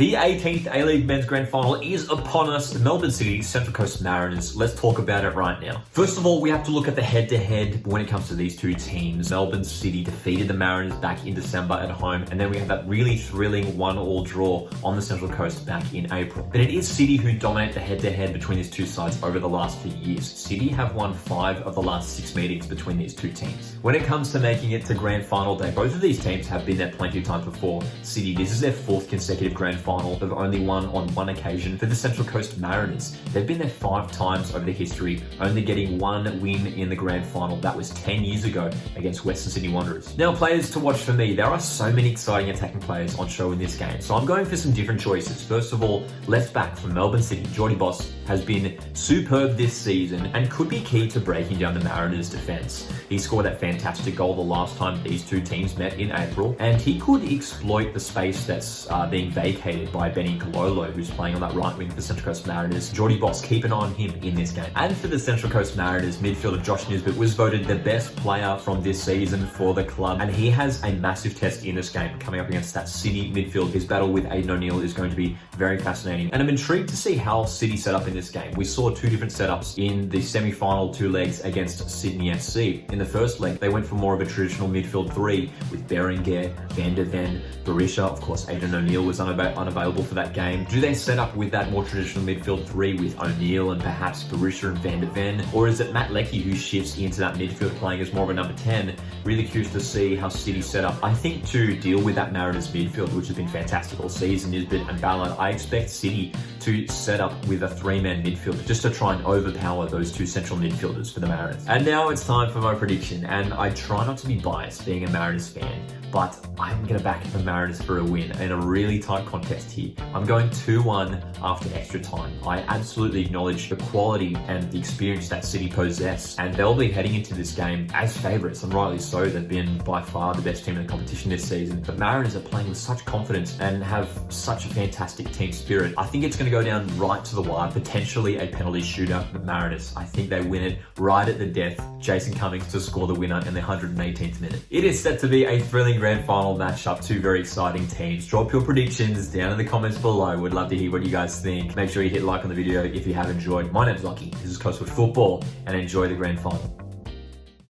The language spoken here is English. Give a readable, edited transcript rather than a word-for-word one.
The 18th A-League Men's Grand Final is upon us. The Melbourne City Central Coast Mariners. Let's talk about it right now. First of all, we have to look at the head-to-head when it comes to these two teams. Melbourne City defeated the Mariners back in December at home, and then we have that really thrilling 1-1 draw on the Central Coast back in April. But it is City who dominate the head-to-head between these two sides over the last few years. City have won 5 of the last 6 meetings between these two teams. When it comes to making it to Grand Final day, both of these teams have been there plenty of times before. City, this is their 4th consecutive Grand Final. They've only won on 1 occasion. For the Central Coast Mariners, they've been there 5 times over the history, only getting 1 win in the Grand Final. That was 10 years ago against Western Sydney Wanderers. Now, players to watch for me. There are so many exciting attacking players on show in this game, so I'm going for some different choices. First of all, left back from Melbourne City, Jordy Boss, has been superb this season and could be key to breaking down the Mariners' defense. He scored that fantastic goal the last time these two teams met in April, and he could exploit the space that's being vacated by Benny Cololo, who's playing on that right wing for the Central Coast Mariners. Jordy Boss, keep an eye on him in this game. And for the Central Coast Mariners, midfielder Josh Nisbet was voted the best player from this season for the club, and he has a massive test in this game coming up against that City midfield. His battle with Aidan O'Neill is going to be very fascinating, and I'm intrigued to see how City set up in this game. We saw 2 different setups in the semi-final 2 legs against Sydney FC. In the first leg, they went for more of a traditional midfield 3 with Berenguer, Van der Ven, Berisha. Of course, Aidan O'Neill was unavailable for that game. Do they set up with that more traditional midfield 3 with O'Neill and perhaps Berisha and Van der Ven? Or is it Matt Leckie who shifts into that midfield playing as more of a number 10? Really curious to see how City set up. I think to deal with that Mariners midfield, which has been fantastic all season, Nisbet and Ballard, I expect City to set up with a 3-man midfield just to try and overpower those 2 central midfielders for the Mariners. And now it's time for my prediction, and I try not to be biased being a Mariners fan, but I'm going to back the Mariners for a win in a really tight contest here. I'm going 2-1 after extra time. I absolutely acknowledge the quality and the experience that City possess, and they'll be heading into this game as favourites, and rightly so. They've been by far the best team in the competition this season. But Mariners are playing with such confidence and have such a fantastic team spirit. I think it's going to go down right to the wire, potentially a penalty shootout. But Mariners, I think they win it right at the death. Jason Cummings to score the winner in the 118th minute. It is set to be a thrilling Grand Final matchup, 2 very exciting teams. Drop your predictions down in the comments below. We'd love to hear what you guys think. Make sure you hit like on the video if you have enjoyed. My name's Lucky. This is Coastal Football, and enjoy the Grand Final.